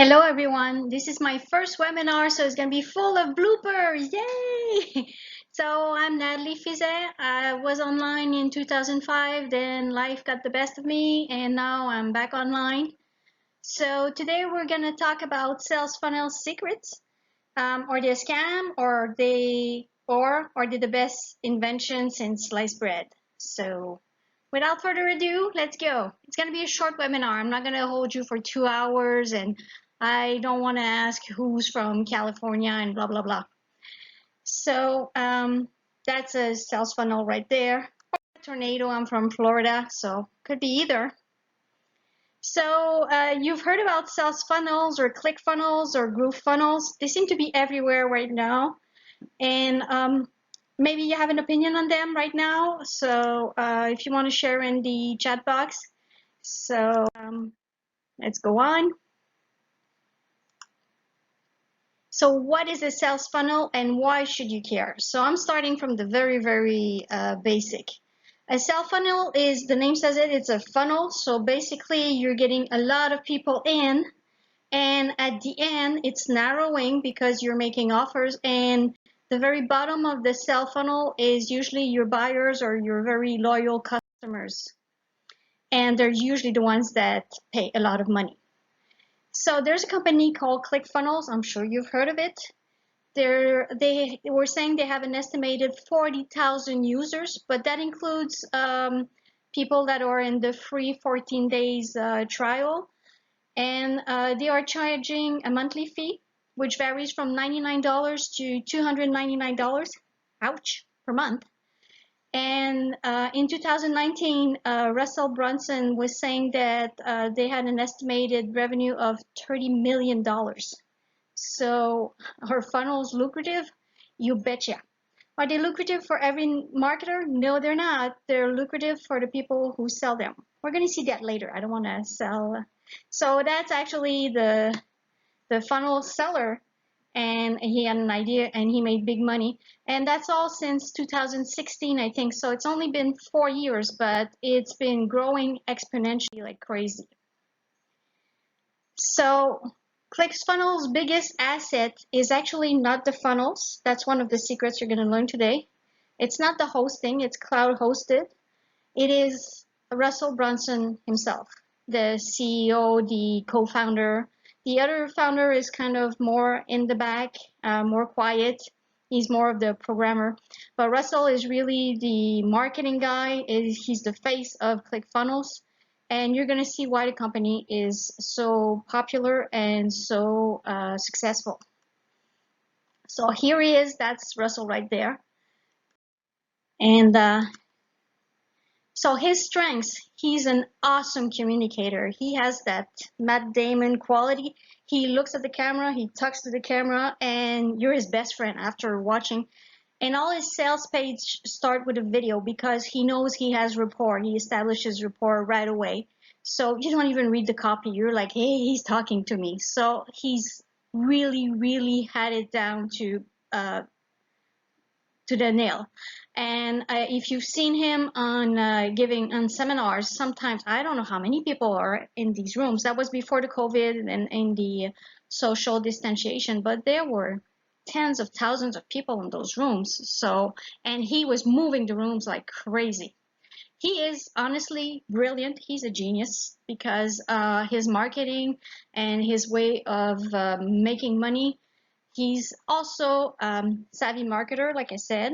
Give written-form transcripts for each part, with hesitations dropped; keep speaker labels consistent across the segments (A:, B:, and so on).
A: Hello everyone, this is my first webinar, so it's going to be full of bloopers, yay! So I'm Natalie Fizet. I was online in 2005, then life got the best of me, and now I'm back online. So today we're going to talk about sales funnel secrets. Are they a scam, or are they the best invention since sliced bread? So without further ado, let's go. It's going to be a short webinar. I'm not going to hold you for 2 hours, and I don't want to ask who's from California and blah, blah, blah. So that's a sales funnel right there. Tornado, I'm from Florida, so could be either. So you've heard about sales funnels or click funnels or groove funnels. They seem to be everywhere right now. And maybe you have an opinion on them right now. So if you want to share in the chat box. So let's go on. So what is a sales funnel and why should you care? So I'm starting from the very basic. A sales funnel is, the name says it, it's a funnel. So basically you're getting a lot of people in, and at the end it's narrowing because you're making offers, and the very bottom of the sales funnel is usually your buyers or your very loyal customers. And they're usually the ones that pay a lot of money. So there's a company called ClickFunnels. I'm sure you've heard of it. They were saying they have an estimated 40,000 users, but that includes people that are in the free 14 days trial. And they are charging a monthly fee, which varies from $99 to $299, ouch, per month. And in 2019, Russell Brunson was saying that they had an estimated revenue of $30 million. So are funnels lucrative? You betcha. Are they lucrative for every marketer? No, they're not. They're lucrative for the people who sell them. We're going to see that later. I don't want to sell. So that's actually the funnel seller, and he had an idea and he made big money. And that's all since 2016, I think. So it's only been 4 years, but it's been growing exponentially like crazy. So ClickFunnels' biggest asset is actually not the funnels. That's one of the secrets you're going to learn today. It's not the hosting, it's cloud hosted. It is Russell Brunson himself, the CEO, the co-founder. The other founder is kind of more in the back, more quiet. He's more of the programmer. But Russell is really the marketing guy. He's the face of ClickFunnels. And you're going to see why the company is so popular and so successful. So here he is. That's Russell right there. And so his strengths, he's an awesome communicator. He has that Matt Damon quality. He looks at the camera, he talks to the camera, and you're his best friend after watching. And all his sales page start with a video because he knows he has rapport. He establishes rapport right away. So you don't even read the copy. You're like, hey, he's talking to me. So he's really had it down to the nail. And if you've seen him on giving on seminars, sometimes I don't know how many people are in these rooms. That was before the COVID and in the social distanciation, but there were tens of thousands of people in those rooms. So, and he was moving the rooms like crazy. He is honestly brilliant. He's a genius because his marketing and his way of making money. He's also savvy marketer, like I said,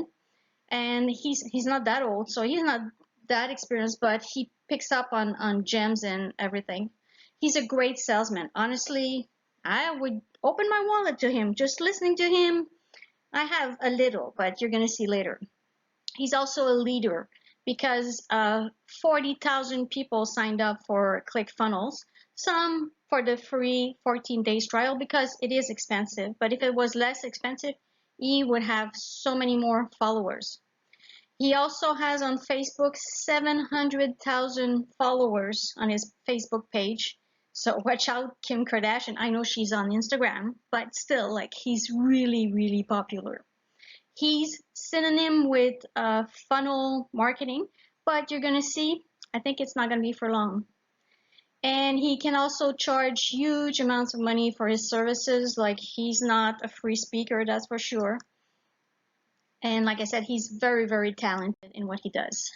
A: and he's not that old, so he's not that experienced, but he picks up on gems and everything. He's a great salesman. Honestly, I would open my wallet to him. Just listening to him, I have a little, but you're gonna see later. He's also a leader because 40,000 people signed up for ClickFunnels. Some for the free 14 days trial because it is expensive. But if it was less expensive, he would have so many more followers. He also has on Facebook 700,000 followers on his Facebook page. So watch out, Kim Kardashian. I know she's on Instagram, but still, like, he's really popular. He's synonym with funnel marketing, but you're gonna see, I think it's not gonna be for long. And he can also charge huge amounts of money for his services. Like, he's not a free speaker, that's for sure. And like I said, he's very, very talented in what he does.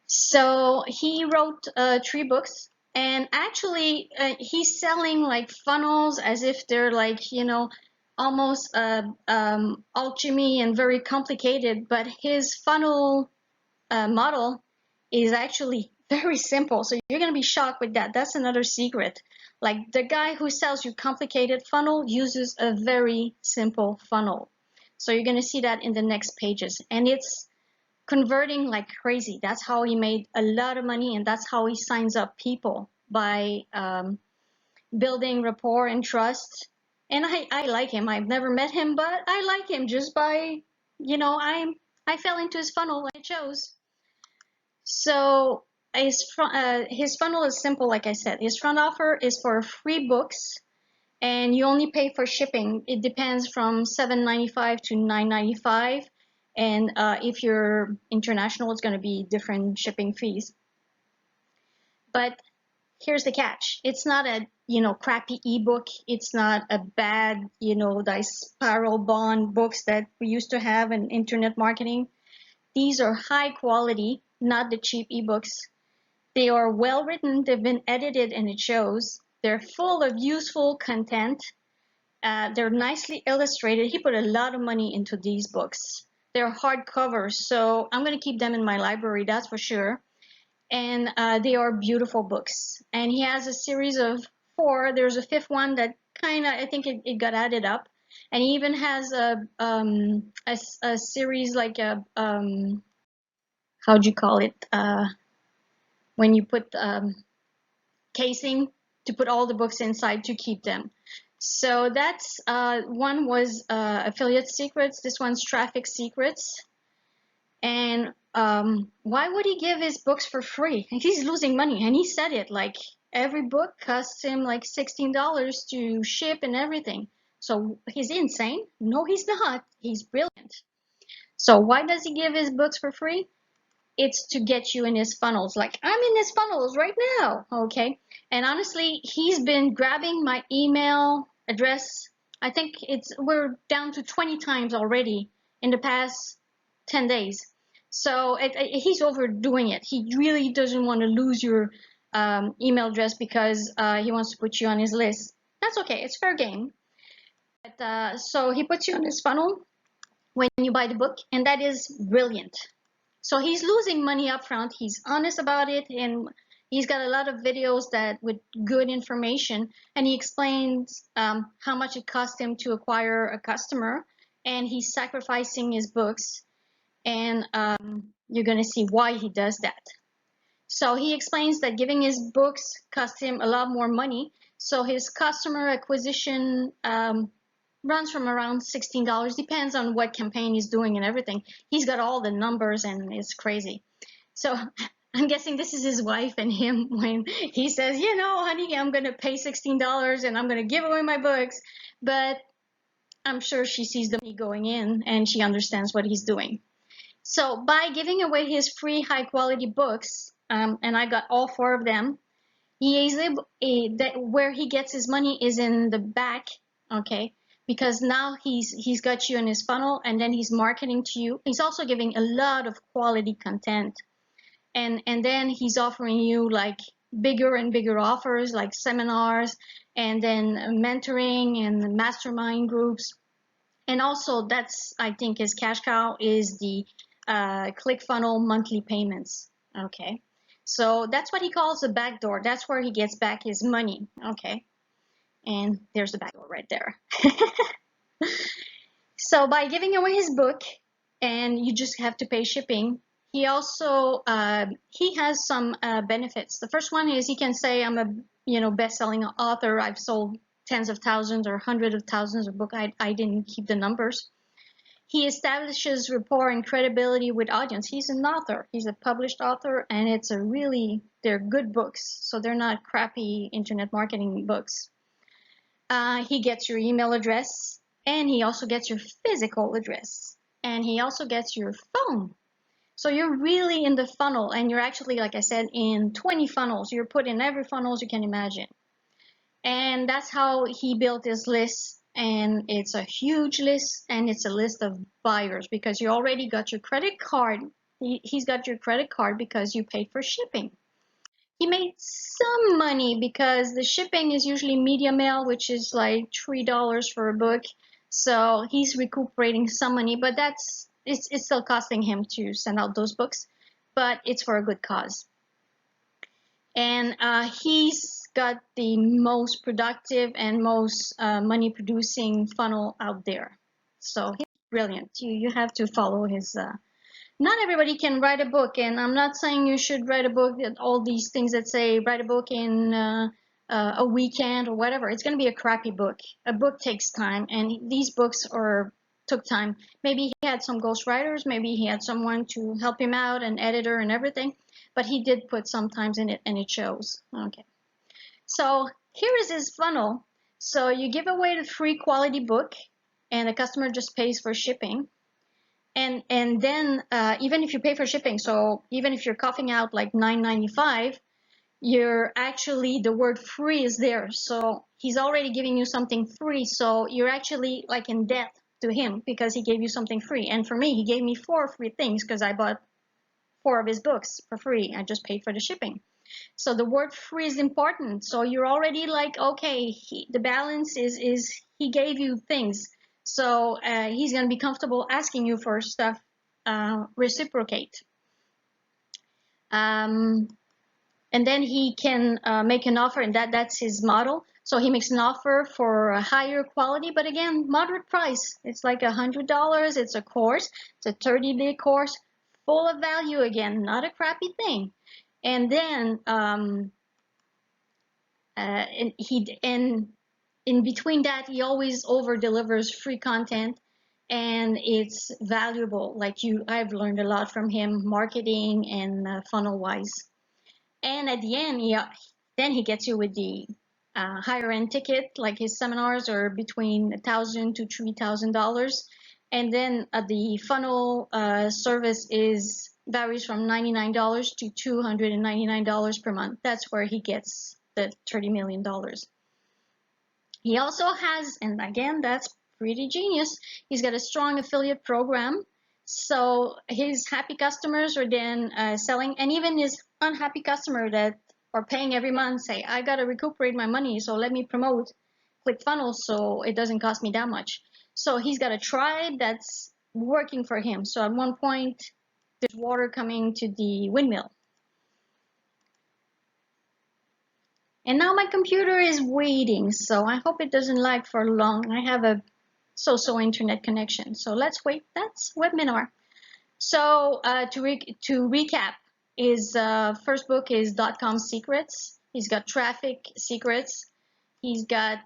A: So he wrote 3 books, and actually he's selling like funnels as if they're like, you know, almost alchemy and very complicated, but his funnel model is actually very simple. So you're going to be shocked with that. That's another secret. Like, the guy who sells you complicated funnel uses a very simple funnel. So you're going to see that in the next pages. And it's converting like crazy. That's how he made a lot of money, and that's how he signs up people, by building rapport and trust. And I like him. I've never met him, but I like him just by, you know, I fell into his funnel and it shows. So his funnel is simple, like I said. His front offer is for free books, and you only pay for shipping. It depends from $7.95 to $9.95, and if you're international, it's going to be different shipping fees. But here's the catch: it's not a, you know, crappy ebook. It's not a bad, you know, the spiral bond books that we used to have in internet marketing. These are high quality, not the cheap ebooks. They are well written, they've been edited, and it shows. They're full of useful content. They're nicely illustrated. He put a lot of money into these books. They're hardcovers, so I'm going to keep them in my library, that's for sure. And they are beautiful books. And he has a series of 4. There's a 5th one that kind of, I think it got added up. And he even has a series like a, how'd you call it? When you put casing to put all the books inside to keep them. So that's one was affiliate secrets. This one's traffic secrets. And why would he give his books for free? He's losing money, and he said it. Like, every book costs him like $16 to ship and everything. So he's insane? No, he's not. He's brilliant. So why does he give his books for free? It's to get you in his funnels. Like, I'm in his funnels right now, okay? And honestly, he's been grabbing my email address. I think we're down to 20 times already in the past 10 days. So he's overdoing it. He really doesn't want to lose your email address because he wants to put you on his list. That's okay. It's fair game. But, so he puts you on his funnel when you buy the book, and that is brilliant. So he's losing money up front. He's honest about it, and he's got a lot of videos that with good information, and he explains how much it cost him to acquire a customer, and he's sacrificing his books, and you're going to see why he does that. So he explains that giving his books cost him a lot more money, so his customer acquisition runs from around $16, depends on what campaign he's doing and everything. He's got all the numbers, and it's crazy. So I'm guessing this is his wife and him when he says, you know, honey, I'm going to pay $16 and I'm going to give away my books. But I'm sure she sees the money going in, and she understands what he's doing. So by giving away his free high quality books, and I got all 4 of them, he is able, where he gets his money is in the back, okay? Because now he's got you in his funnel, and then he's marketing to you. He's also giving a lot of quality content, and then he's offering you like bigger and bigger offers, like seminars, and then mentoring and mastermind groups. And also, that's, I think, his cash cow is the ClickFunnels monthly payments. Okay, so that's what he calls the back door. That's where he gets back his money. Okay, and there's the back door right there. So by giving away his book, and you just have to pay shipping, he also he has some benefits. The first one is he can say, I'm a best-selling author. I've sold tens of thousands or hundreds of thousands of books. I didn't keep the numbers. He establishes rapport and credibility with audience. He's an author. He's a published author, and they're good books. So they're not crappy internet marketing books. He gets your email address, and he also gets your physical address, and he also gets your phone. So you're really in the funnel, and you're actually, like I said, in 20 funnels. You're put in every funnels you can imagine. And that's how he built his list. And it's a huge list, and it's a list of buyers because you already got your credit card. He's got your credit card because you paid for shipping. He made some money because the shipping is usually media mail, which is like $3 for a book. So he's recuperating some money, but it's still costing him to send out those books, but it's for a good cause. And he's got the most productive and most money producing funnel out there. So he's brilliant. You have to follow his. Not everybody can write a book, and I'm not saying you should write a book that all these things that say write a book in a weekend or whatever. It's going to be a crappy book. A book takes time, and these books took time. Maybe he had some ghostwriters, maybe he had someone to help him out, an editor and everything, but he did put some time in it, and it shows. Okay, so here is his funnel. So you give away the free quality book, and the customer just pays for shipping. And then even if you pay for shipping, so even if you're coughing out like $9.95, you're actually, the word free is there. So he's already giving you something free. So you're actually like in debt to him because he gave you something free. And for me, he gave me 4 free things because I bought 4 of his books for free. I just paid for the shipping. So the word free is important. So you're already like, okay, the balance is he gave you things. So he's going to be comfortable asking you for stuff, reciprocate. And then he can make an offer, and that's his model. So he makes an offer for a higher quality, but again, moderate price. It's like $100. It's a course. It's a 30-day course, full of value again, not a crappy thing. And then and in between that, he always over delivers free content, and it's valuable. Like I've learned a lot from him, marketing and funnel wise. And at the end, then he gets you with the higher end ticket. Like his seminars are between $1,000 to $3,000, and then the funnel service varies from $99 to $299 per month. That's where he gets the $30 million. He also has, and again, that's pretty genius, he's got a strong affiliate program. So his happy customers are then selling, and even his unhappy customer that are paying every month say, I got to recuperate my money, so let me promote ClickFunnels so it doesn't cost me that much. So he's got a tribe that's working for him. So at one point, there's water coming to the windmill. And now my computer is waiting, so I hope it doesn't lag for long. I have a so-so internet connection, so let's wait. That's webinar. So to recap, his first book is .com Secrets. He's got traffic secrets. He's got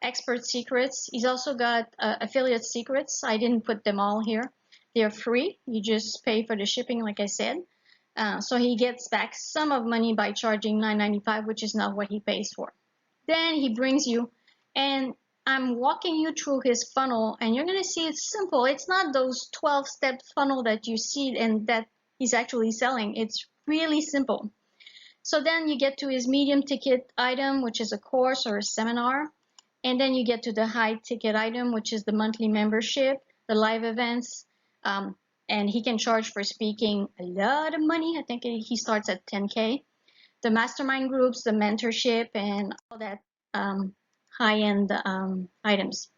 A: expert secrets. He's also got affiliate secrets. I didn't put them all here. They're free. You just pay for the shipping, like I said. So he gets back some of money by charging $9.95, which is not what he pays for. Then he brings you, and I'm walking you through his funnel, and you're going to see it's simple. It's not those 12-step funnel that you see and that he's actually selling. It's really simple. So then you get to his medium ticket item, which is a course or a seminar. And then you get to the high ticket item, which is the monthly membership, the live events. And he can charge for speaking a lot of money. I think he starts at 10K. The mastermind groups, the mentorship, and all that high-end items.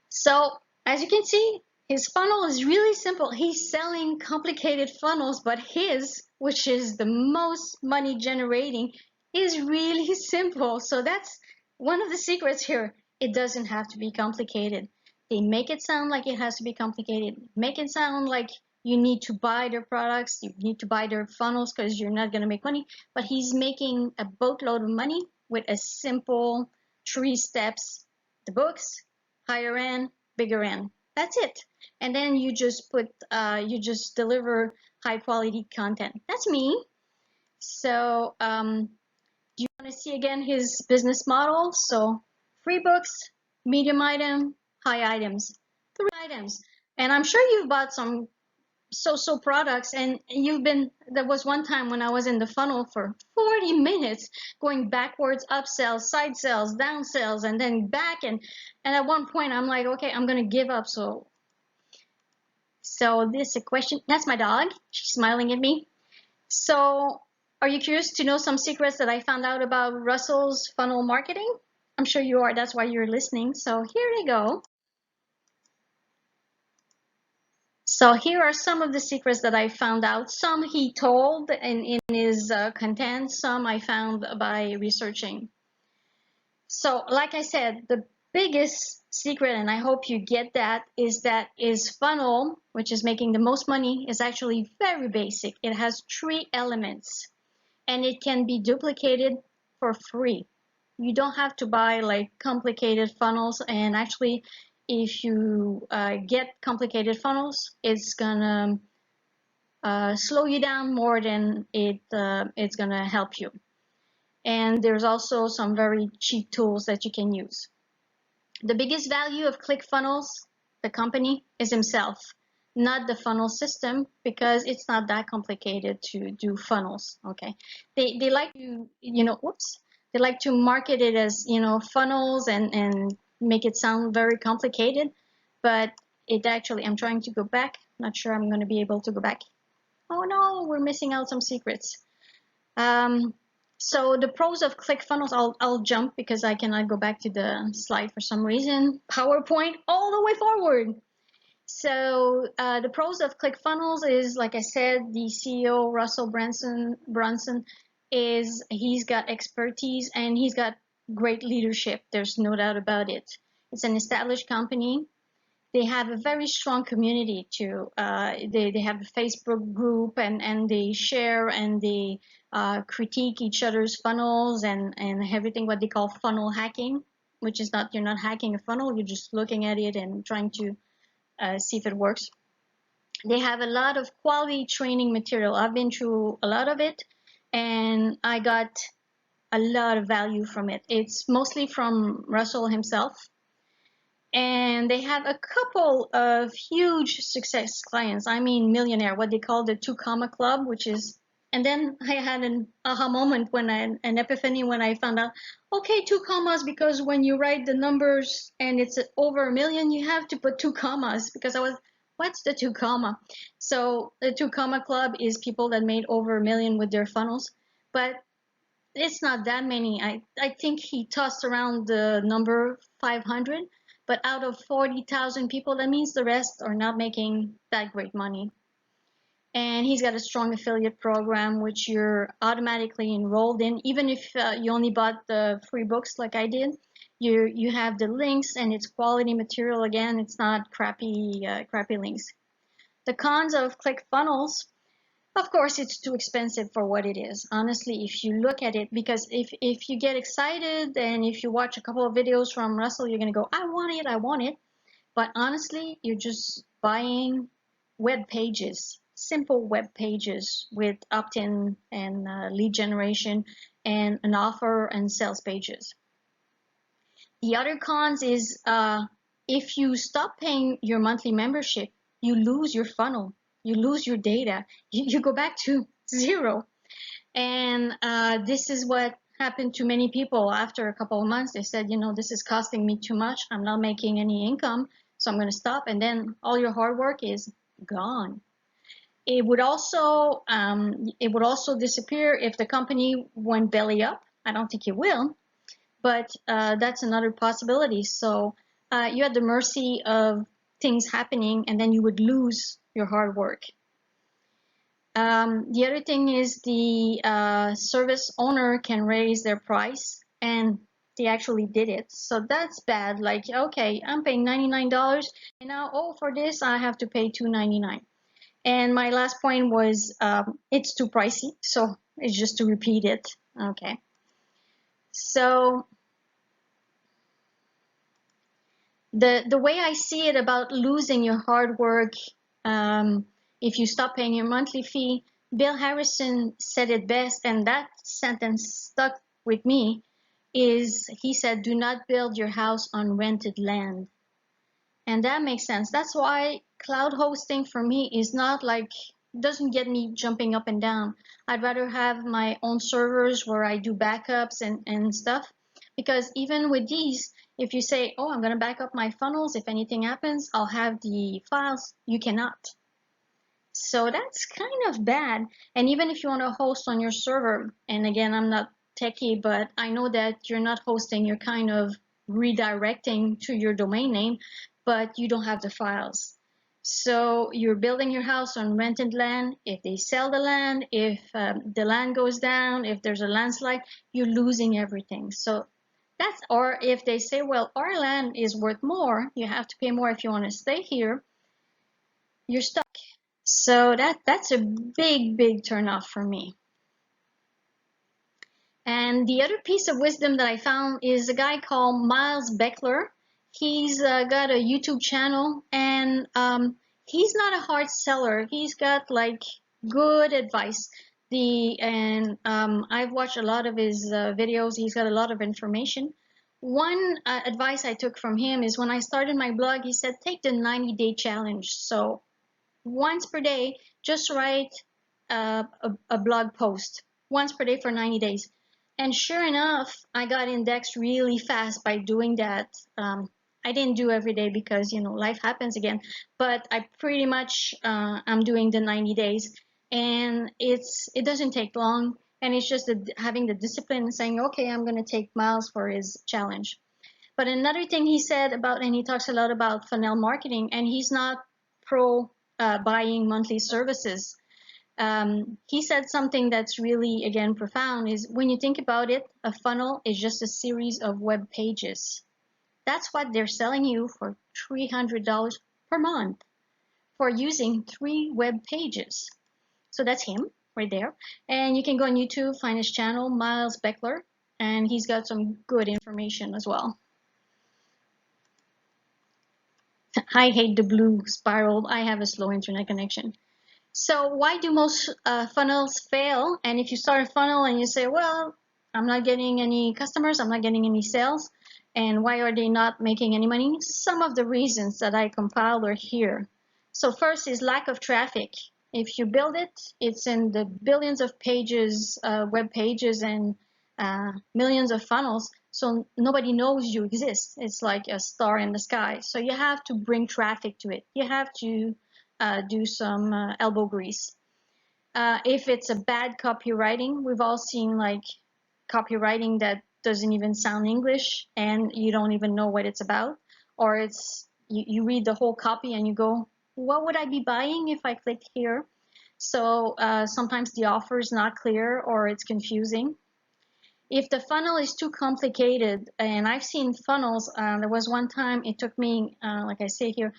A: So as you can see, his funnel is really simple. He's selling complicated funnels, but his, which is the most money generating, is really simple. So that's one of the secrets here. It doesn't have to be complicated. They make it sound like it has to be complicated. Make it sound like you need to buy their products, you need to buy their funnels because you're not going to make money. But he's making a boatload of money with a simple 3 steps. The books, higher end, bigger end. That's it. And then you just you just deliver high quality content. That's me. So do you want to see again his business model? So free books, medium item, high items, 3 items. And I'm sure you've bought some so products, and there was one time when I was in the funnel for 40 minutes going backwards, up sales, side sales, down sales, and then back, and at one point I'm like, okay, I'm gonna give up. So this is a question. That's my dog. She's smiling at me. So are you curious to know some secrets that I found out about Russell's funnel marketing? I'm sure you are. That's why you're listening. So here we go. So here are some of the secrets that I found out. Some he told in his content, some I found by researching. So like I said, the biggest secret, and I hope you get that, is funnel, which is making the most money, is actually very basic. It has 3 elements, and it can be duplicated for free. You don't have to buy like complicated funnels, and actually if you get complicated funnels, it's gonna slow you down more than it's gonna help you. And there's also some very cheap tools that you can use. The biggest value of ClickFunnels, the company, is himself, not the funnel system, because it's not that complicated to do funnels. Okay, they like to, they like to market it as, funnels and make it sound very complicated, but it actually, I'm trying to go back, not sure I'm going to be able to go back. Oh no, we're missing out some secrets. So the pros of ClickFunnels, I'll jump because I cannot go back to the slide for some reason. PowerPoint all the way forward. So the pros of ClickFunnels is, like I said, the CEO, Russell Brunson, he's got expertise and he's got great leadership. There's no doubt about it. It's an established company. They have a very strong community too. They have a Facebook group, and they share and they critique each other's funnels and everything, what they call funnel hacking, which is not, you're not hacking a funnel, you're just looking at it and trying to see if it works. They have a lot of quality training material. I've been through a lot of it and I got a lot of value from it. It's mostly from Russell himself. And they have a couple of huge success clients. I mean, millionaire, what they call the 2 Comma Club, which is, and then I had an aha moment an epiphany when I found out, okay, 2 commas, because when you write the numbers and it's over 1 million, you have to put 2 commas, because I was, what's the 2 comma? So the 2 Comma Club is people that made over 1 million with their funnels, but it's not that many. I think he tossed around the number 500. But out of 40,000 people, that means the rest are not making that great money. And he's got a strong affiliate program, which you're automatically enrolled in. Even if you only bought the free books like I did, you have the links and it's quality material. Again, it's not crappy links. The cons of ClickFunnels, of course, it's too expensive for what it is. Honestly, if you look at it, because if you get excited and if you watch a couple of videos from Russell, you're going to go, I want it, I want it. But honestly, you're just buying web pages, simple web pages with opt-in and lead generation and an offer and sales pages. The other cons is if you stop paying your monthly membership, you lose your funnel. You lose your data, you go back to 0. And this is what happened to many people after a couple of months. They said, this is costing me too much. I'm not making any income, so I'm going to stop. And then all your hard work is gone. It would also disappear if the company went belly up. I don't think it will, but that's another possibility. So you're at the mercy of things happening, and then you would lose your hard work. The other thing is the service owner can raise their price, and they actually did it. So that's bad. Like, okay, I'm paying $99, and now, oh, for this I have to pay $2.99. And my last point was it's too pricey. So it's just to repeat it. Okay. So the way I see it about losing your hard work, if you stop paying your monthly fee, Bill Harrison said it best, and that sentence stuck with me, is he said, do not build your house on rented land. And that makes sense. That's why cloud hosting for me is not like, doesn't get me jumping up and down. I'd rather have my own servers where I do backups and stuff. Because even with these, if you say, oh, I'm going to back up my funnels, if anything happens, I'll have the files, you cannot. So that's kind of bad. And even if you want to host on your server, and again, I'm not techie, but I know that you're not hosting, you're kind of redirecting to your domain name, but you don't have the files. So you're building your house on rented land. If they sell the land, if the land goes down, if there's a landslide, you're losing everything. So that's, or if they say, well, our land is worth more, you have to pay more if you want to stay here, you're stuck. So that's a big turnoff for me. And the other piece of wisdom that I found is a guy called Miles Beckler. He's got a YouTube channel, and he's not a hard seller. He's got like good advice. I've watched a lot of his videos. He's got a lot of information. One advice I took from him is when I started my blog, he said, take the 90-day challenge. So once per day, just write a blog post once per day for 90 days. And sure enough, I got indexed really fast by doing that. I didn't do every day because, you know, life happens again, but I pretty much, I'm doing the 90 days, and it doesn't take long, and it's just having the discipline and saying, okay, I'm going to take Miles for his challenge. But another thing he said about, and he talks a lot about funnel marketing, and he's not pro buying monthly services. He said something that's really, again, profound, is when you think about it, a funnel is just a series of web pages. That's what they're selling you for $300 per month for using 3 web pages. So that's him right there. And you can go on YouTube, find his channel, Miles Beckler, and he's got some good information as well. I hate the blue spiral. I have a slow internet connection. So why do most funnels fail? And if you start a funnel and you say, well, I'm not getting any customers, I'm not getting any sales, and why are they not making any money? Some of the reasons that I compiled are here. So first is lack of traffic. If you build it, it's in the billions of pages, web pages, and millions of funnels. So nobody knows you exist. It's like a star in the sky. So you have to bring traffic to it. You have to do some elbow grease. If it's a bad copywriting, we've all seen like copywriting that doesn't even sound English and you don't even know what it's about, or it's you read the whole copy and you go, what would I be buying if I clicked here? So sometimes the offer is not clear or it's confusing. If the funnel is too complicated, and I've seen funnels, there was one time it took me, like I say here,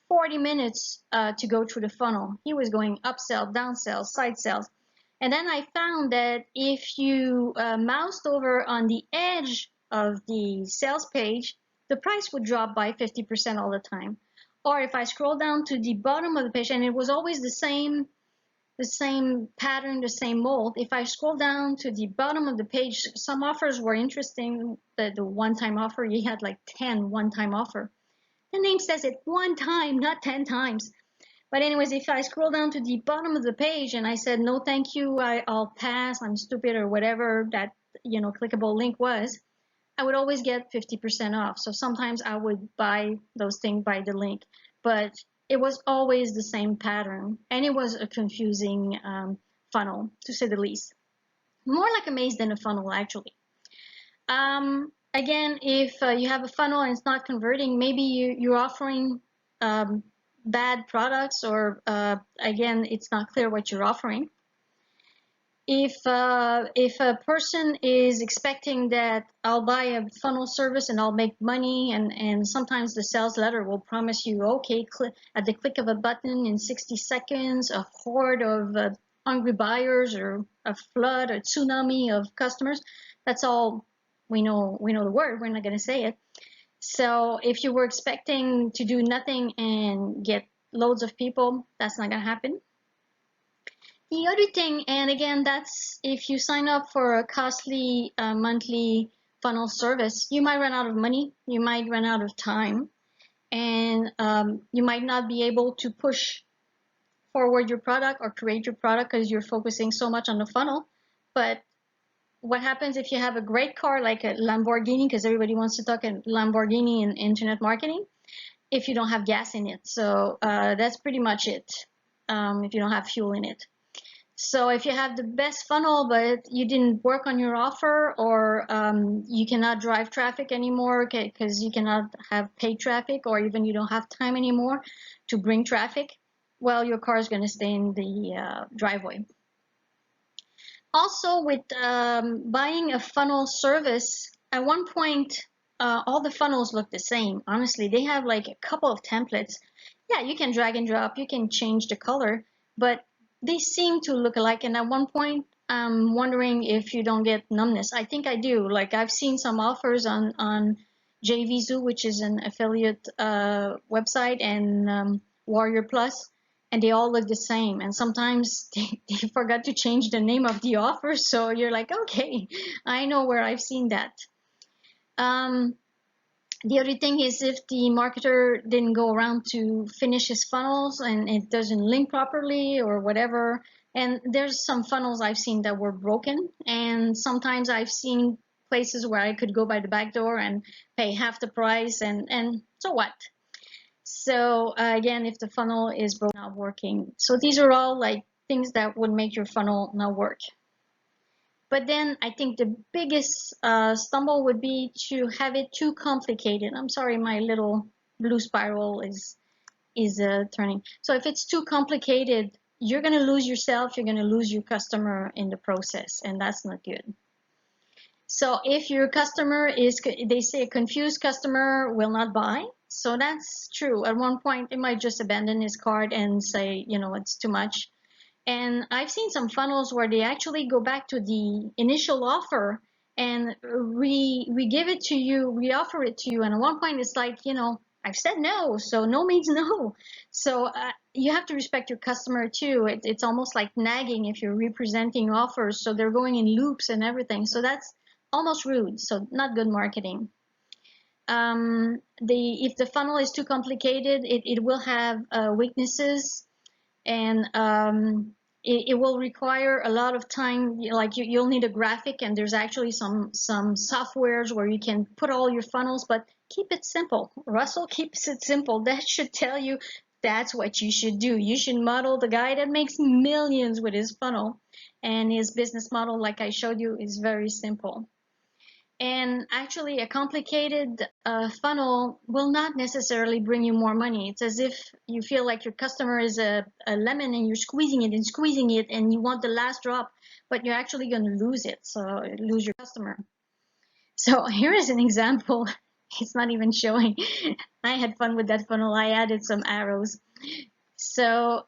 A: 40 minutes to go through the funnel. He was going upsell, downsell, side sales. And then I found that if you moused over on the edge of the sales page, the price would drop by 50% all the time. Or if I scroll down to the bottom of the page, and it was always the same pattern, the same mold. If I scroll down to the bottom of the page, some offers were interesting. The one-time offer, he had like 10 one-time offer. The name says it, one time, not 10 times. But anyways, if I scroll down to the bottom of the page and I said, no, thank you, I'll pass, I'm stupid, or whatever that, you know, clickable link was, I would always get 50% off. So sometimes I would buy those things by the link, but it was always the same pattern, and it was a confusing funnel, to say the least. More like a maze than a funnel, actually. Again, if you have a funnel and it's not converting, maybe you're offering bad products, or again, it's not clear what you're offering. If a person is expecting that I'll buy a funnel service and I'll make money, and sometimes the sales letter will promise you, okay, at the click of a button in 60 seconds, a horde of hungry buyers, or a flood, a tsunami of customers. That's all we know. We know the word. We're not going to say it. So if you were expecting to do nothing and get loads of people, that's not going to happen. The other thing, and again, that's if you sign up for a costly monthly funnel service, you might run out of money, you might run out of time. and you might not be able to push forward your product or create your product because you're focusing so much on the funnel. But what happens if you have a great car like a Lamborghini, because everybody wants to talk a Lamborghini in internet marketing, if you don't have gas in it? So that's pretty much it, if you don't have fuel in it. So if you have the best funnel, but you didn't work on your offer, or you cannot drive traffic anymore because you cannot have paid traffic, or even you don't have time anymore to bring traffic, well, your car is going to stay in the driveway. Also, with buying a funnel service, at one point, all the funnels look the same. Honestly, they have like a couple of templates. Yeah, you can drag and drop, you can change the color, but they seem to look alike. And at one point, I'm wondering if you don't get numbness. I think I do. Like I've seen some offers on JVZoo, which is an affiliate website, and Warrior Plus, and they all look the same. And sometimes they forgot to change the name of the offer, so you're like, okay, I know where I've seen that. Um, the other thing is if the marketer didn't go around to finish his funnels and it doesn't link properly or whatever. And there's some funnels I've seen that were broken, and sometimes I've seen places where I could go by the back door and pay half the price, and so what? So again, if the funnel is broken, not working. So these are all like things that would make your funnel not work. But then I think the biggest stumble would be to have it too complicated. I'm sorry, my little blue spiral is turning. So if it's too complicated, you're going to lose yourself, you're going to lose your customer in the process, and that's not good. So if your customer is, they say a confused customer will not buy. So that's true. At one point, they might just abandon his cart and say, you know, it's too much. And I've seen some funnels where they actually go back to the initial offer and we give it to you, we offer it to you. And at one point, it's like, you know, I've said no, so no means no. So you have to respect your customer too. It's almost like nagging if you're representing offers. So they're going in loops and everything. So that's almost rude. So not good marketing. If the funnel is too complicated, it will have weaknesses, and it will require a lot of time. Like you'll need a graphic, and there's actually some softwares where you can put all your funnels, but keep it simple. Russell keeps it simple. That should tell you that's what you should do. You should model the guy that makes millions with his funnel, and his business model, like I showed you, is very simple. And actually, a complicated funnel will not necessarily bring you more money. It's as if you feel like your customer is a lemon and you're squeezing it and squeezing it and you want the last drop, but you're actually going to lose it. So lose your customer. So here is an example. It's not even showing. I had fun with that funnel. I added some arrows. So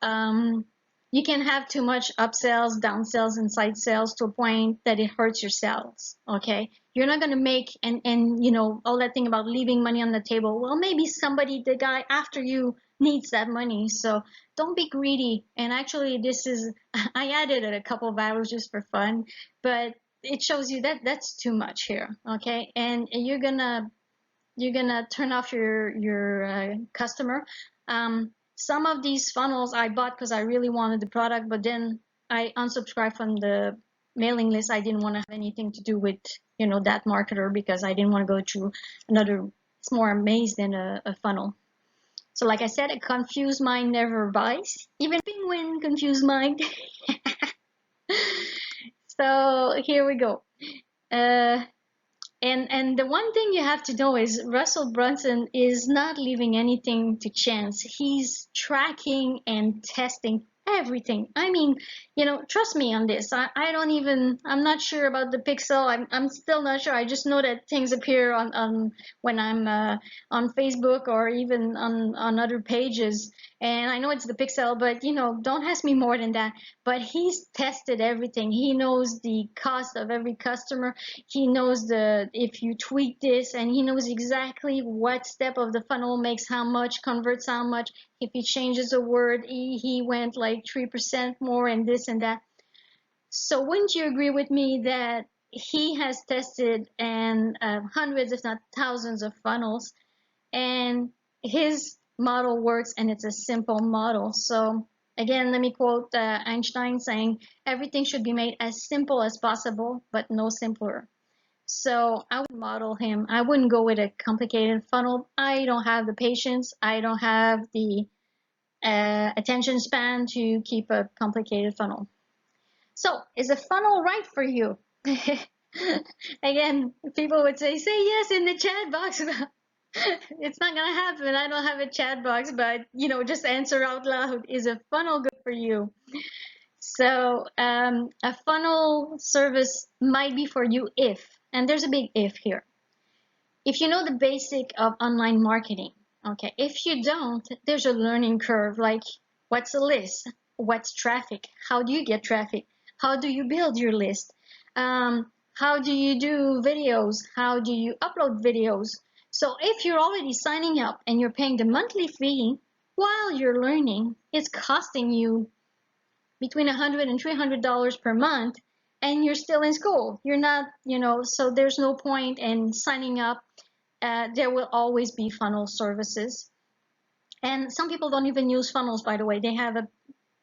A: you can have too much upsells, downsells, and side sales to a point that it hurts your sales. Okay, you're not going to make and you know all that thing about leaving money on the table. Well, maybe somebody, the guy after you, needs that money. So don't be greedy. And actually, this is I added a couple of arrows just for fun, but it shows you that that's too much here. Okay, and you're gonna turn off your customer. Some of these funnels I bought because I really wanted the product, but then I unsubscribed from the mailing list. I didn't want to have anything to do with, you know, that marketer because I didn't want to go through another. It's more a maze than a funnel. So like I said, a confused mind never buys. Even penguin confused mind. So here we go. And the one thing you have to know is Russell Brunson is not leaving anything to chance. He's tracking and testing everything. I mean, you know, trust me on this. I don't even, I'm not sure about the pixel. I'm still not sure. I just know that things appear on when I'm on Facebook or even on other pages. And I know it's the pixel, but you know, don't ask me more than that. But he's tested everything. He knows the cost of every customer. He knows the if you tweak this, and he knows exactly what step of the funnel makes how much, converts how much. If he changes a word, he went like 3% more and this and that. So wouldn't you agree with me that he has tested and hundreds if not thousands of funnels, and his model works, and it's a simple model. So again, let me quote Einstein saying, everything should be made as simple as possible, but no simpler. So I would model him. I wouldn't go with a complicated funnel. I don't have the patience. I don't have the attention span to keep a complicated funnel. So is a funnel right for you? Again, people would say yes in the chat box. It's not gonna happen. I don't have a chat box, but just answer out loud. Is a funnel good for you? So a funnel service might be for you if, and there's a big if here, if you know the basic of online marketing. Okay, if you don't, there's a learning curve, like what's a list, what's traffic, how do you get traffic, how do you build your list, how do you do videos, how do you upload videos. So if you're already signing up and you're paying the monthly fee while you're learning, it's costing you between $100 and $300 per month, and you're still in school. You're not, so there's no point in signing up. There will always be funnel services. And some people don't even use funnels, by the way. They have a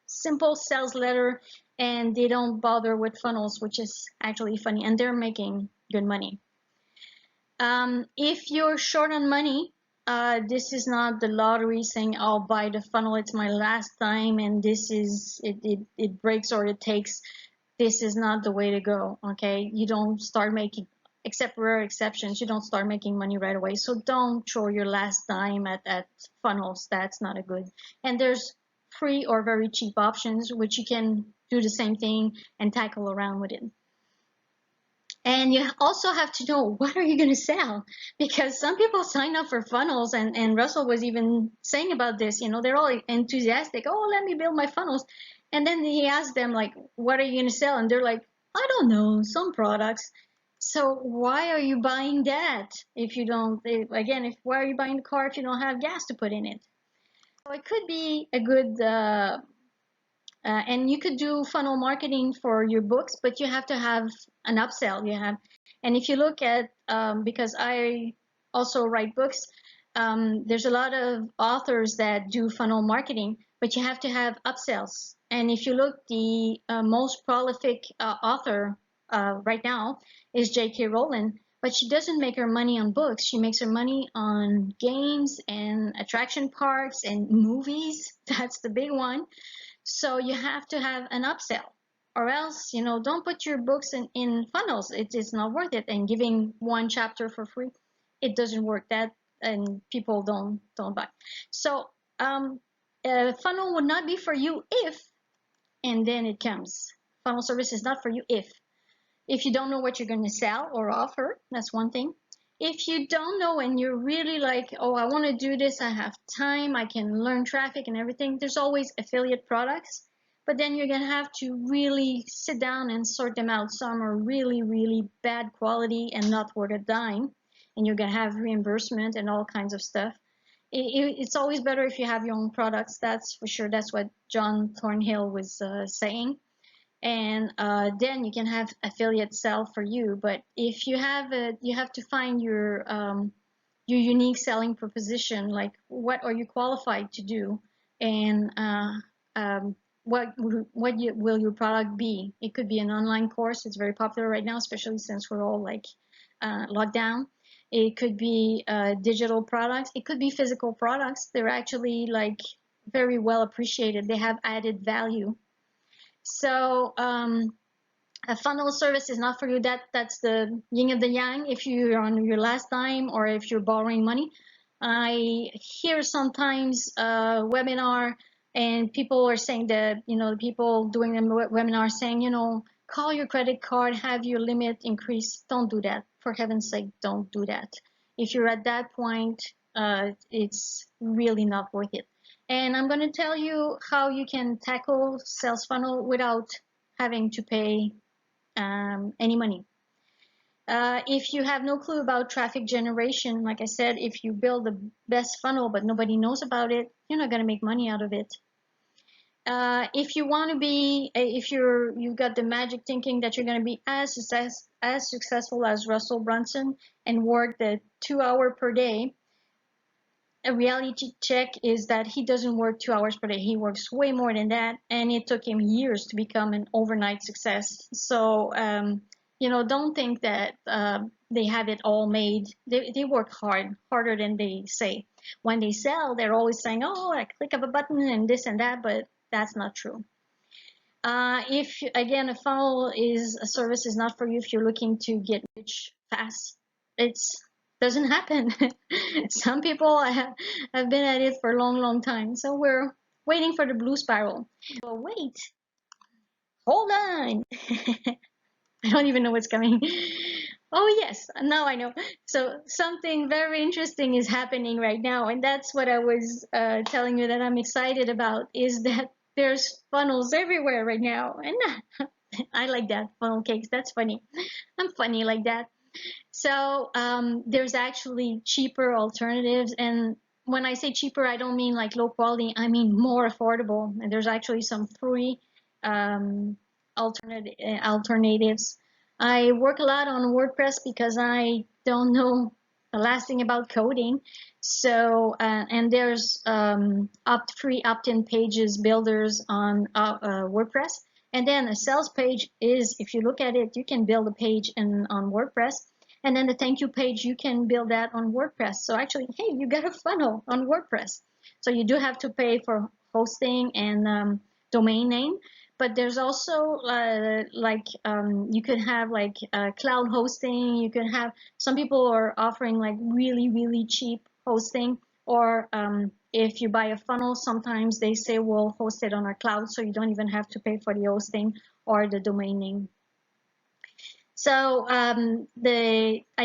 A: simple sales letter and they don't bother with funnels, which is actually funny, and they're making good money. If you're short on money, this is not the lottery saying I'll buy the funnel, it's my last time, and this is it breaks or it takes. This is not the way to go. Okay, you don't start making, except rare exceptions, you don't start making money right away. So don't throw your last dime at funnels. That's not a good. And there's free or very cheap options which you can do the same thing and tackle around with it. And you also have to know, what are you going to sell? Because some people sign up for funnels, and Russell was even saying about this, they're all enthusiastic. Oh, let me build my funnels. And then he asked them, like, what are you going to sell? And they're like, I don't know, some products. So why are you buying that if you don't, why are you buying the car if you don't have gas to put in it? So it could be a good, and you could do funnel marketing for your books, but you have to have an upsell. And if you look at, because I also write books, there's a lot of authors that do funnel marketing, but you have to have upsells. And if you look, the most prolific author right now is J.K. Rowling, but she doesn't make her money on books. She makes her money on games and attraction parks and movies. That's the big one. So you have to have an upsell, or else, don't put your books in funnels. It's not worth it. And giving one chapter for free, it doesn't work. That, and people don't buy. So a funnel would not be for you if, and then it comes. Funnel service is not for you if you don't know what you're going to sell or offer. That's one thing. If you don't know and you're really like, oh, I want to do this, I have time, I can learn traffic and everything, there's always affiliate products, but then you're going to have to really sit down and sort them out. Some are really, really bad quality and not worth a dime, and you're going to have reimbursement and all kinds of stuff. It's always better if you have your own products, that's for sure. That's what John Thornhill was saying. And then you can have affiliate sell for you. But if you have you have to find your unique selling proposition, like what are you qualified to do, and what will your product be? It could be an online course. It's very popular right now, especially since we're all like locked down. It could be digital products. It could be physical products. They're actually like very well appreciated. They have added value. So a funnel service is not for you. That's the yin and the yang. If you're on your last dime or if you're borrowing money, I hear sometimes webinar, and people are saying that, people doing the webinar saying, call your credit card, have your limit increase. Don't do that. For heaven's sake, don't do that. If you're at that point, it's really not worth it. And I'm going to tell you how you can tackle sales funnel without having to pay any money. If you have no clue about traffic generation, like I said, if you build the best funnel but nobody knows about it, you're not going to make money out of it. If you want to be, if you've got the magic thinking that you're going to be as successful as Russell Brunson and work the 2 hours per day, a reality check is that he doesn't work 2 hours per day. He works way more than that, and it took him years to become an overnight success. So, don't think that they have it all made. They work hard, harder than they say. When they sell, they're always saying, "Oh, I click of a button and this and that," but that's not true. If again, a funnel is a service is not for you if you're looking to get rich fast. It's doesn't happen. Some people have been at it for a long, long time. So we're waiting for the blue spiral. But wait, hold on. I don't even know what's coming. Oh yes, now I know. So something very interesting is happening right now, and that's what I was telling you that I'm excited about, is that there's funnels everywhere right now. And I like that, funnel cakes. That's funny. I'm funny like that. So there's actually cheaper alternatives, and when I say cheaper, I don't mean like low quality. I mean more affordable. And there's actually some free um, alternatives. I work a lot on WordPress because I don't know the last thing about coding. So and there's free opt-in pages builders on WordPress. And then a sales page is, if you look at it, you can build a page on WordPress. And then the thank you page, you can build that on WordPress. So actually, hey, you got a funnel on WordPress. So you do have to pay for hosting and domain name. But there's also you could have like cloud hosting. You could have, some people are offering like really, really cheap hosting. Or if you buy a funnel, sometimes they say we'll host it on our cloud, so you don't even have to pay for the hosting or the domain name. So I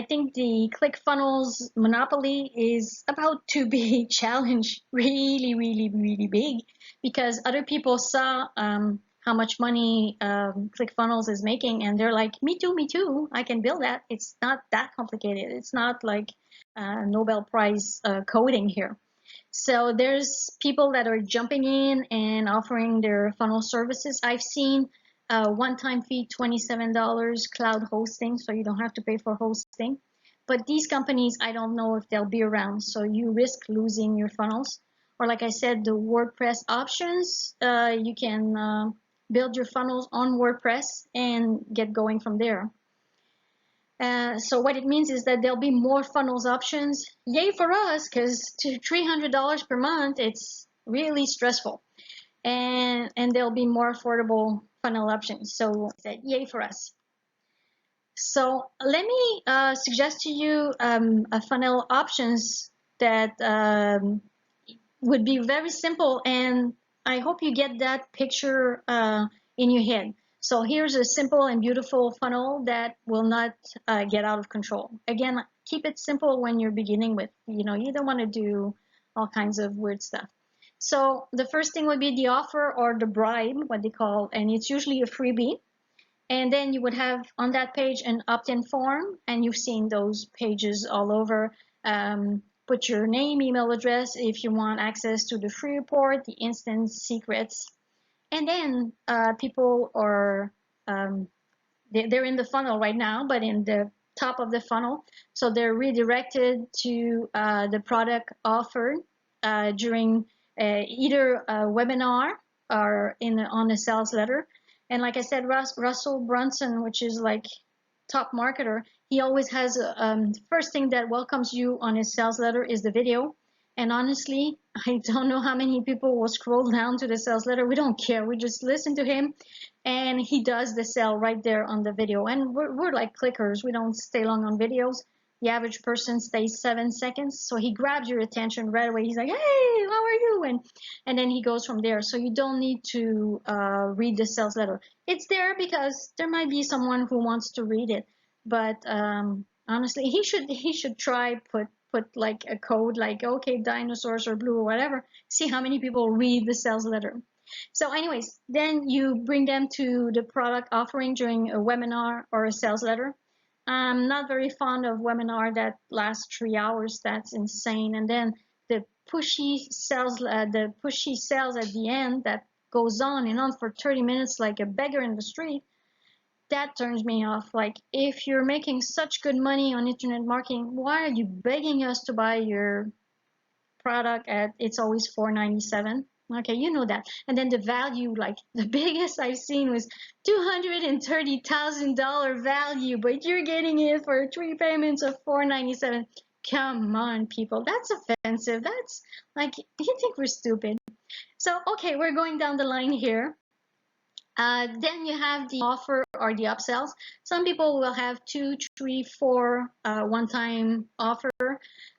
A: think the ClickFunnels monopoly is about to be challenged really, really, really big, because other people saw how much money ClickFunnels is making, and they're like, me too, I can build that. It's not that complicated. It's not like Nobel Prize coding here. So there's people that are jumping in and offering their funnel services. I've seen one-time fee, $27 cloud hosting, so you don't have to pay for hosting. But these companies, I don't know if they'll be around, so you risk losing your funnels. Or like I said, the WordPress options, you can build your funnels on WordPress and get going from there. So what it means is that there'll be more funnels options. Yay for us, because $300 per month, it's really stressful. And there'll be more affordable funnel options. So yay for us. So let me suggest to you a funnel options that would be very simple, and I hope you get that picture in your head. So here's a simple and beautiful funnel that will not get out of control. Again, keep it simple when you're beginning with, you don't want to do all kinds of weird stuff. So the first thing would be the offer or the bribe, what they call, and it's usually a freebie. And then you would have on that page an opt-in form, and you've seen those pages all over. Put your name, email address if you want access to the free report, the instant secrets. And then people are, they're in the funnel right now, but in the top of the funnel. So they're redirected to the product offered during either a webinar or on a sales letter. And like I said, Russell Brunson, which is like top marketer, he always has first thing that welcomes you on his sales letter is the video. And honestly, I don't know how many people will scroll down to the sales letter. We don't care. We just listen to him, and he does the sale right there on the video. And we're like clickers. We don't stay long on videos. The average person stays 7 seconds. So he grabs your attention right away. He's like, hey, how are you? And then he goes from there. So you don't need to read the sales letter. It's there because there might be someone who wants to read it. But honestly, he should try put like a code like, okay, dinosaurs are blue or whatever. See how many people read the sales letter. So anyways, then you bring them to the product offering during a webinar or a sales letter. I'm not very fond of webinar that last 3 hours. That's insane. And then the pushy sales at the end that goes on and on for 30 minutes like a beggar in the street. That turns me off. Like, if you're making such good money on internet marketing, why are you begging us to buy your product at, it's always $4.97. Okay, you know that. And then the value, like the biggest I've seen was $230,000 value, but you're getting it for 3 payments of $4.97. Come on, people, that's offensive. That's like, you think we're stupid. So, okay, we're going down the line here. Then you have the offer or the upsells. Some people will have 2, 3, 4 one-time offer.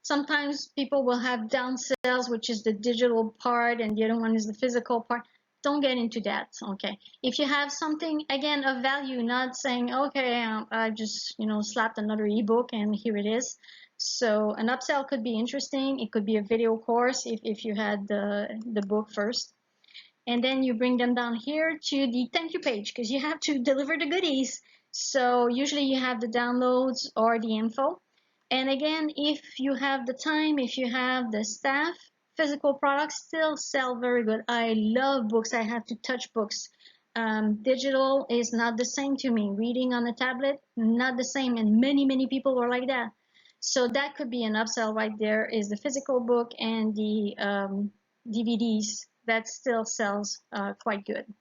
A: Sometimes people will have downsells, which is the digital part, and the other one is the physical part. Don't get into that, okay? If you have something, again, of value, not saying, okay, I just, slapped another ebook and here it is. So an upsell could be interesting. It could be a video course if you had the book first. And then you bring them down here to the thank you page, because you have to deliver the goodies. So usually you have the downloads or the info. And again, if you have the time, if you have the staff, physical products still sell very good. I love books. I have to touch books. Digital is not the same to me. Reading on a tablet, not the same. And many people are like that. So that could be an upsell right there, is the physical book and the DVDs. That still sells quite good.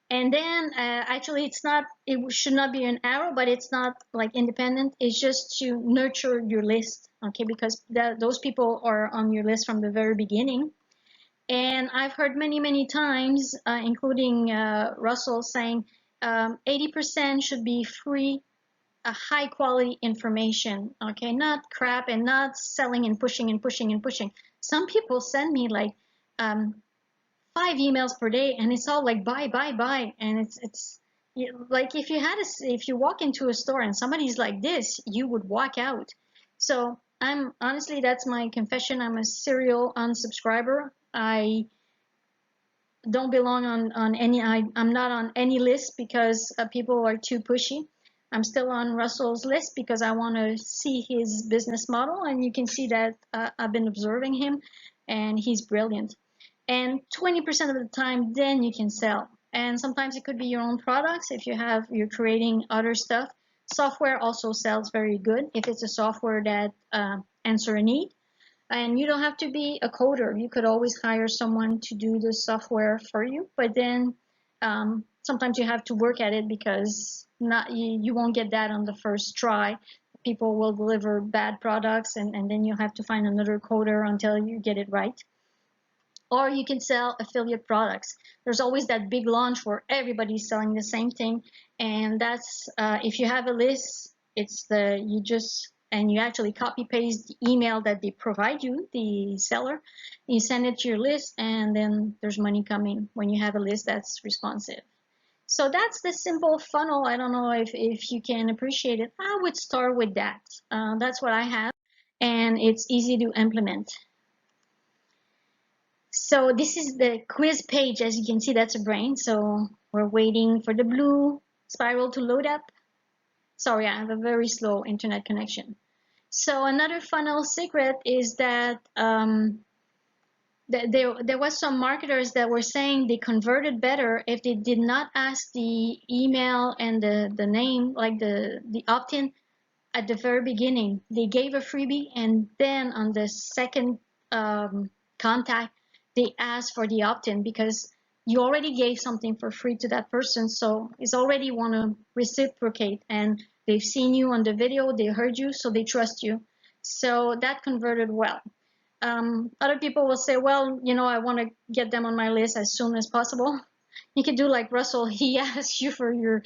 A: And then actually it should not be an arrow, but it's not like independent. It's just to nurture your list, okay? Because those people are on your list from the very beginning. And I've heard many times, including Russell, saying 80% should be free, high quality information, okay? Not crap and not selling and pushing. Some people send me like 5 emails per day, and it's all like buy, and it's like if you walk into a store and somebody's like this, you would walk out. So I'm honestly, that's my confession, I'm a serial unsubscriber. I don't belong on any, I'm not on any list because people are too pushy. I'm still on Russell's list because I want to see his business model, and you can see that I've been observing him, and he's brilliant. And 20% of the time, then you can sell. And sometimes it could be your own products if you're creating other stuff. Software also sells very good if it's a software that answers a need. And you don't have to be a coder. You could always hire someone to do the software for you. But then sometimes you have to work at it, because you won't get that on the first try. People will deliver bad products, and then you have to find another coder until you get it right. Or you can sell affiliate products. There's always that big launch where everybody's selling the same thing, and that's if you have a list, you actually copy paste the email that they provide you, the seller. You send it to your list, and then there's money coming when you have a list that's responsive. So that's the simple funnel. I don't know if you can appreciate it. I would start with that. That's what I have, and it's easy to implement. So this is the quiz page. As you can see, that's a brain. So we're waiting for the blue spiral to load up. Sorry, I have a very slow internet connection. So another funnel secret is that there was some marketers that were saying they converted better if they did not ask the email and the name, like the opt-in at the very beginning. They gave a freebie, and then on the second contact, they ask for the opt-in, because you already gave something for free to that person, so it's already want to reciprocate, and they've seen you on the video, they heard you, so they trust you. So that converted well. Other people will say, well, I want to get them on my list as soon as possible. You could do like Russell. He asks you for your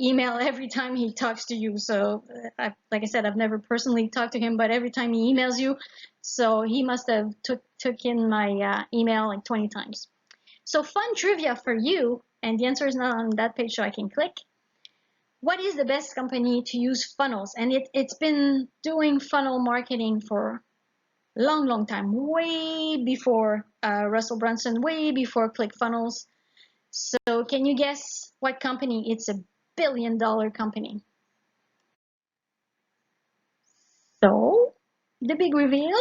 A: email every time he talks to you. So like I said, I've never personally talked to him, but every time he emails you, so he must have took in my email like 20 times. So fun trivia for you, and the answer is not on that page, so I can click. What is the best company to use funnels? And it's been doing funnel marketing for long time, way before Russell Brunson, way before ClickFunnels. So can you guess what company? It's $1 billion company. So the big reveal,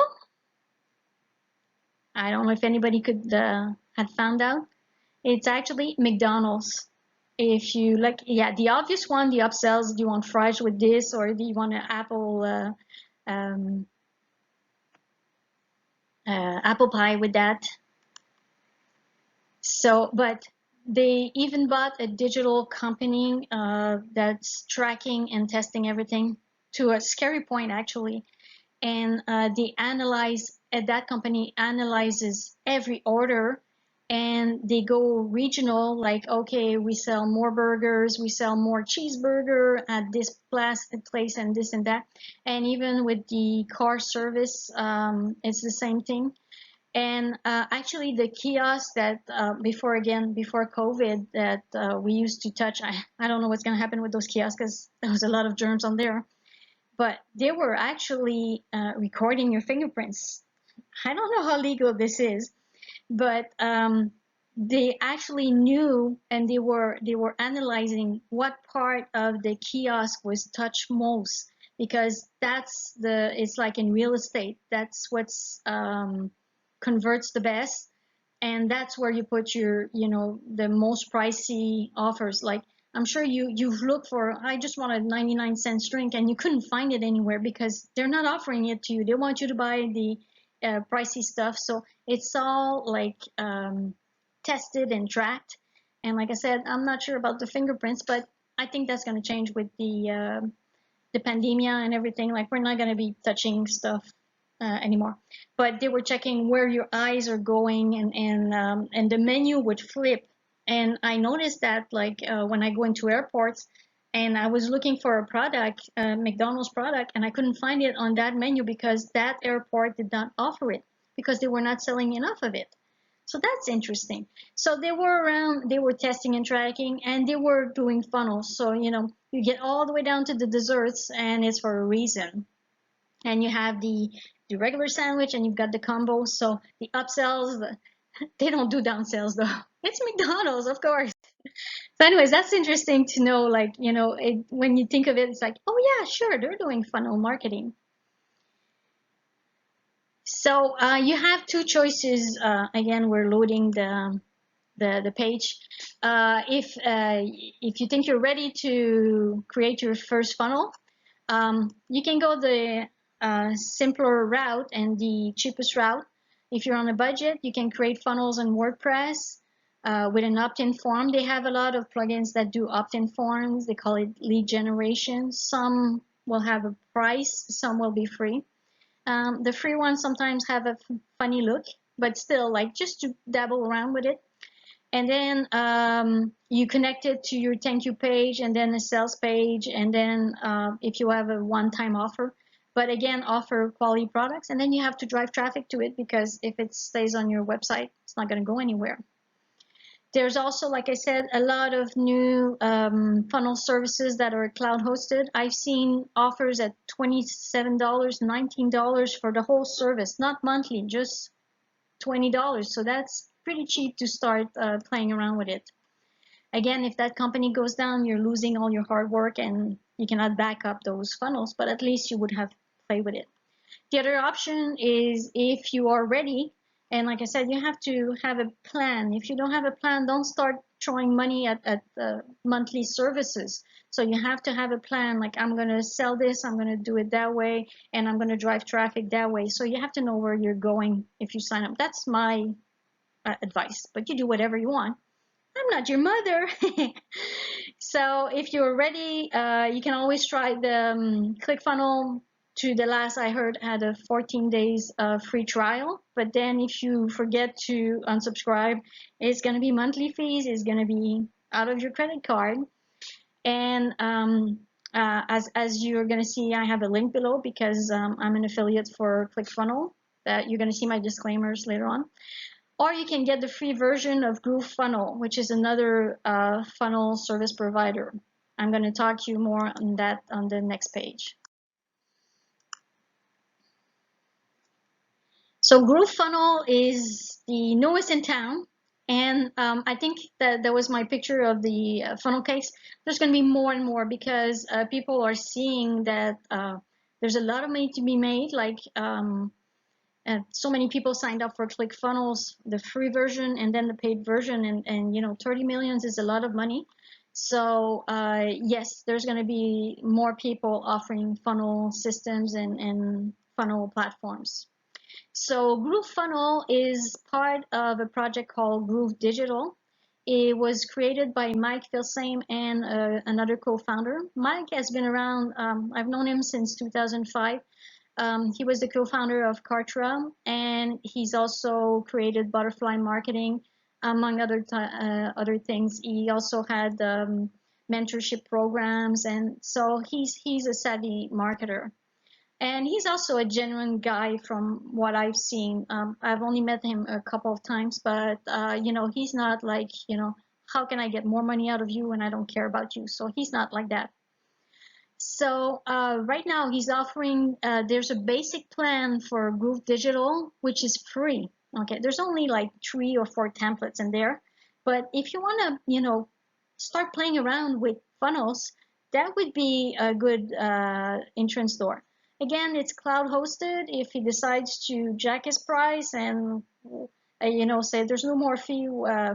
A: I don't know if anybody could had found out, it's actually McDonald's. If you like, yeah, the obvious one, the upsells, do you want fries with this, or do you want an apple apple pie with that. So, but they even bought a digital company that's tracking and testing everything to a scary point, actually. And they analyze, that company analyzes every order, and they go regional, like, okay, we sell more burgers, we sell more cheeseburger at this place and this and that. And even with the car service, it's the same thing. And actually, the kiosk that before COVID, that we used to touch, I don't know what's going to happen with those kiosks because there was a lot of germs on there. But they were actually recording your fingerprints. I don't know how legal this is, but they actually knew, and they were analyzing what part of the kiosk was touched most, because it's like in real estate, that's what's converts the best, and that's where you put your, the most pricey offers. Like, I'm sure you've looked for, I just want a 99-cent drink, and you couldn't find it anywhere because they're not offering it to you. They want you to buy the pricey stuff. So it's all like tested and tracked. And like I said, I'm not sure about the fingerprints, but I think that's going to change with the pandemic and everything. Like, we're not going to be touching stuff anymore. But they were checking where your eyes are going, and the menu would flip. And I noticed that, like, when I go into airports and I was looking for a product, McDonald's product, and I couldn't find it on that menu because that airport did not offer it because they were not selling enough of it. So that's interesting. So they were around, they were testing and tracking, and they were doing funnels. So, you get all the way down to the desserts, and it's for a reason. And you have the regular sandwich, and you've got the combo. So the upsells, they don't do downsells though. It's McDonald's, of course. So anyways, that's interesting to know. Like, when you think of it, it's like, oh yeah, sure, they're doing funnel marketing. So you have two choices. Again, we're loading the page. If you think you're ready to create your first funnel, you can go the simpler route and the cheapest route. If you're on a budget, you can create funnels in WordPress with an opt-in form. They have a lot of plugins that do opt-in forms. They call it lead generation. Some will have a price, some will be free. The free ones sometimes have a funny look, but still, like, just to dabble around with it. And then you connect it to your thank you page, and then a sales page, and then if you have a one-time offer, but again, offer quality products, and then you have to drive traffic to it, because if it stays on your website, it's not going to go anywhere. There's also, like I said, a lot of new funnel services that are cloud hosted. I've seen offers at $27, $19 for the whole service, not monthly, just $20. So that's pretty cheap to start playing around with it. Again, if that company goes down, you're losing all your hard work, and you cannot back up those funnels, but at least you would have played with it. The other option is, if you are ready, and like I said, you have to have a plan. If you don't have a plan, don't start throwing money at monthly services. So you have to have a plan, like, I'm going to sell this, I'm going to do it that way, and I'm going to drive traffic that way. So you have to know where you're going if you sign up. That's my advice, but you do whatever you want. I'm not your mother. So if you're ready, you can always try the ClickFunnels. To the last I heard, had a 14 days free trial, but then if you forget to unsubscribe, it's going to be monthly fees, it's going to be out of your credit card. And as you're going to see, I have a link below, because I'm an affiliate for ClickFunnels, that you're going to see my disclaimers later on. Or you can get the free version of GrooveFunnels, which is another funnel service provider. I'm going to talk to you more on that on the next page. So GrooveFunnels is the newest in town, and I think that was my picture of the funnel case. There's going to be more and more, because people are seeing that there's a lot of money to be made. Like, and so many people signed up for ClickFunnels, the free version, and then the paid version, and 30 million is a lot of money. So yes, there's going to be more people offering funnel systems and funnel platforms. So Groove Funnel is part of a project called Groove Digital. It was created by Mike Filsame and another co-founder. Mike has been around, I've known him since 2005. He was the co-founder of Kartra, and he's also created Butterfly Marketing, among other things. He also had mentorship programs, and so he's a savvy marketer. And he's also a genuine guy from what I've seen. I've only met him a couple of times, but he's not like, how can I get more money out of you when I don't care about you? So he's not like that. So right now he's offering, there's a basic plan for Groove Digital, which is free. Okay, there's only like 3 or 4 templates in there. But if you want to, start playing around with funnels, that would be a good entrance door. Again, it's cloud hosted. If he decides to jack his price and, say there's no more fee,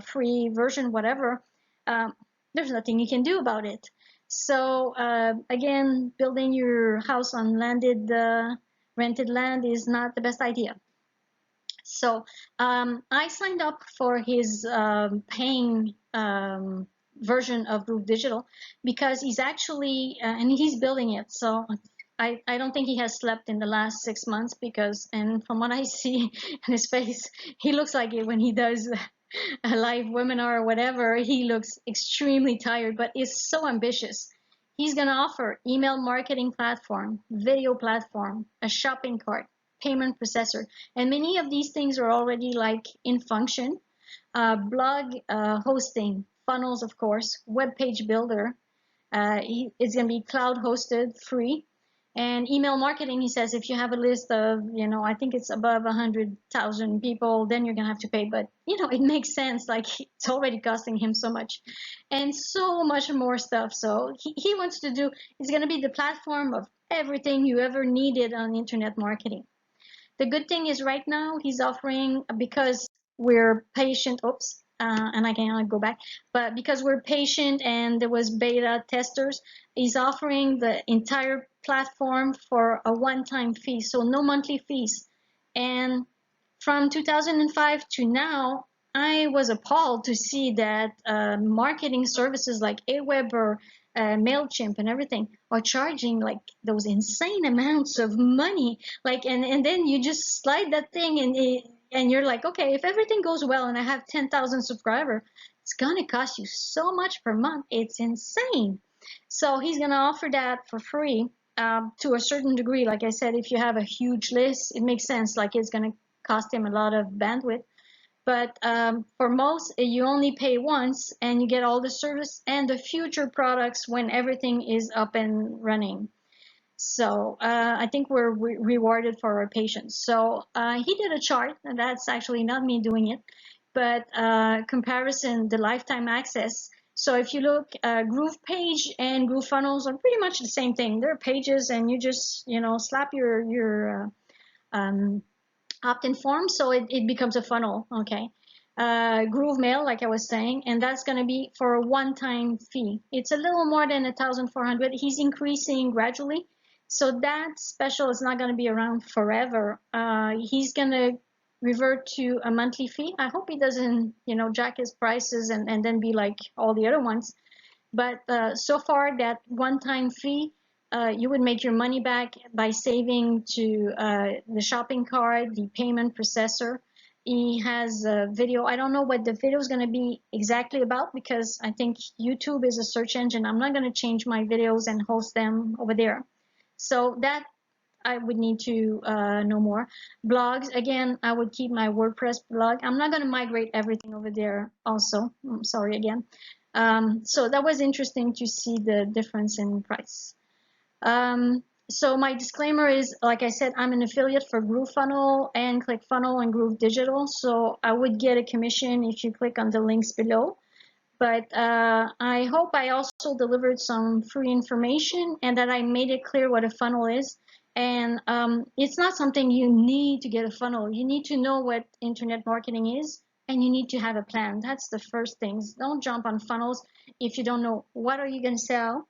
A: free version, whatever, there's nothing you can do about it. So again, building your house on rented land is not the best idea. So I signed up for his paying version of Groove Digital because he's actually, and he's building it. So I don't think he has slept in the last 6 months because, and from what I see in his face, he looks like it when he does a live webinar or whatever. He looks extremely tired, but is so ambitious. He's going to offer email marketing platform, video platform, a shopping cart, payment processor, and many of these things are already like in function. Blog hosting, funnels, of course, web page builder. It's going to be cloud hosted, free. And email marketing, he says, if you have a list of, I think it's above 100,000 people, then you're going to have to pay. But, it makes sense. Like, it's already costing him so much and so much more stuff. So he wants to do, it's going to be the platform of everything you ever needed on internet marketing. The good thing is right now he's offering, because we're patient, and I cannot go back, but because we're patient and there was beta testers, he's offering the entire platform for a one-time fee, so no monthly fees. And from 2005 to now, I was appalled to see that marketing services like Aweber, MailChimp and everything are charging like those insane amounts of money. Like, and then you just slide that thing and you're like, okay, if everything goes well and I have 10,000 subscribers, it's gonna cost you so much per month. It's insane. So he's gonna offer that for free to a certain degree. Like I said, if you have a huge list, it makes sense. Like it's gonna cost him a lot of bandwidth. But for most, you only pay once and you get all the service and the future products when everything is up and running. So I think we're rewarded for our patience. So he did a chart, and that's actually not me doing it, but comparison, the lifetime access. So if you look, Groove Page and Groove Funnels are pretty much the same thing. They're pages, and you just slap your opt-in form, so it becomes a funnel. Okay. Groove Mail, like I was saying, and that's going to be for a one-time fee. It's a little more than 1,400. He's increasing gradually, so that special is not going to be around forever. He's going to revert to a monthly fee. I hope he doesn't, jack his prices and then be like all the other ones. But so far, that one-time fee, you would make your money back by saving to the shopping cart, the payment processor. He has a video. I don't know what the video is going to be exactly about because I think YouTube is a search engine. I'm not going to change my videos and host them over there. So that I would need to know more. Blogs, again, I would keep my WordPress blog. I'm not going to migrate everything over there also. I'm sorry again. So that was interesting to see the difference in price. So my disclaimer is, like I said, I'm an affiliate for GrooveFunnel and ClickFunnels and Groove Digital. So I would get a commission if you click on the links below. But I hope I also delivered some free information and that I made it clear what a funnel is. And it's not something you need to get a funnel. You need to know what internet marketing is, and you need to have a plan. That's the first things. Don't jump on funnels if you don't know what are you going to sell,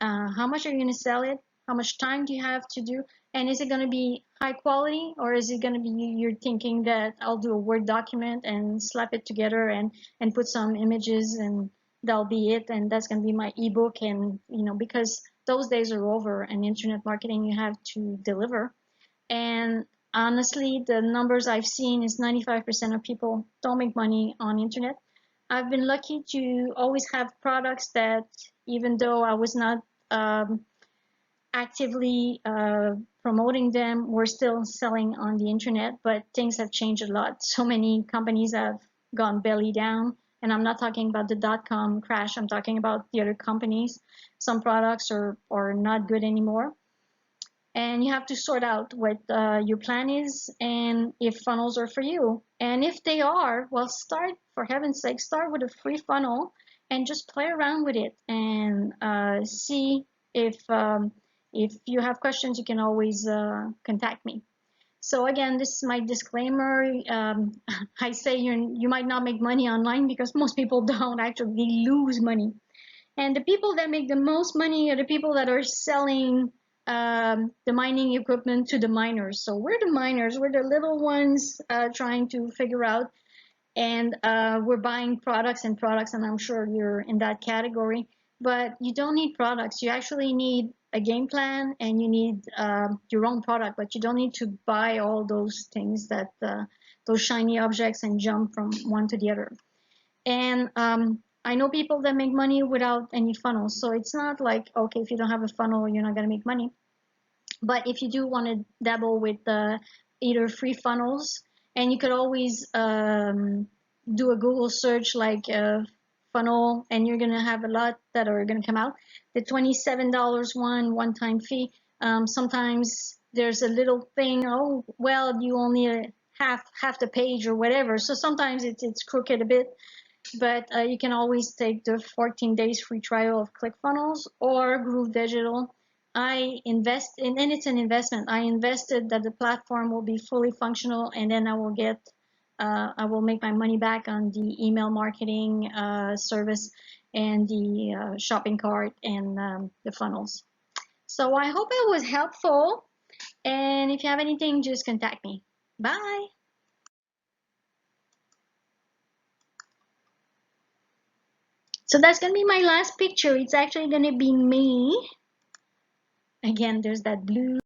A: how much are you going to sell it, how much time do you have to do, And is it going to be high quality, or is it going to be you're thinking that I'll do a Word document and slap it together and put some images and that'll be it, and that's going to be my ebook. And because those days are over, and internet marketing, you have to deliver. And honestly, the numbers I've seen is 95% of people don't make money on internet. I've been lucky to always have products that, even though I was not um, actively promoting them, we're still selling on the internet. But things have changed a lot. So many companies have gone belly down. And I'm not talking about the dot-com crash. I'm talking about the other companies. Some products are not good anymore. And you have to sort out what your plan is and if funnels are for you. And if they are, well, start, for heaven's sake, start with a free funnel and just play around with it and see if you have questions. You can always contact me. So again, this is my disclaimer. I say you might not make money online because most people don't actually lose money. And the people that make the most money are the people that are selling the mining equipment to the miners. So we're the miners, we're the little ones trying to figure out, and we're buying products and products, and I'm sure you're in that category. But you don't need products. You actually need a game plan, and you need your own product, but you don't need to buy all those things that those shiny objects and jump from one to the other. And I know people that make money without any funnels. So it's not like, okay, if you don't have a funnel, you're not going to make money. But if you do want to dabble with either free funnels, and you could always do a Google search like funnel, and you're going to have a lot that are going to come out. The $27 one-time fee. Sometimes there's a little thing, oh, well, you only half the page or whatever. So sometimes it's crooked a bit. But you can always take the 14 days free trial of ClickFunnels or Groove Digital. I invest in, and it's an investment. I invested that the platform will be fully functional, and then I will make my money back on the email marketing service and the shopping cart and the funnels. So I hope it was helpful. And if you have anything, just contact me. Bye. So that's going to be my last picture. It's actually going to be me. Again, there's that blue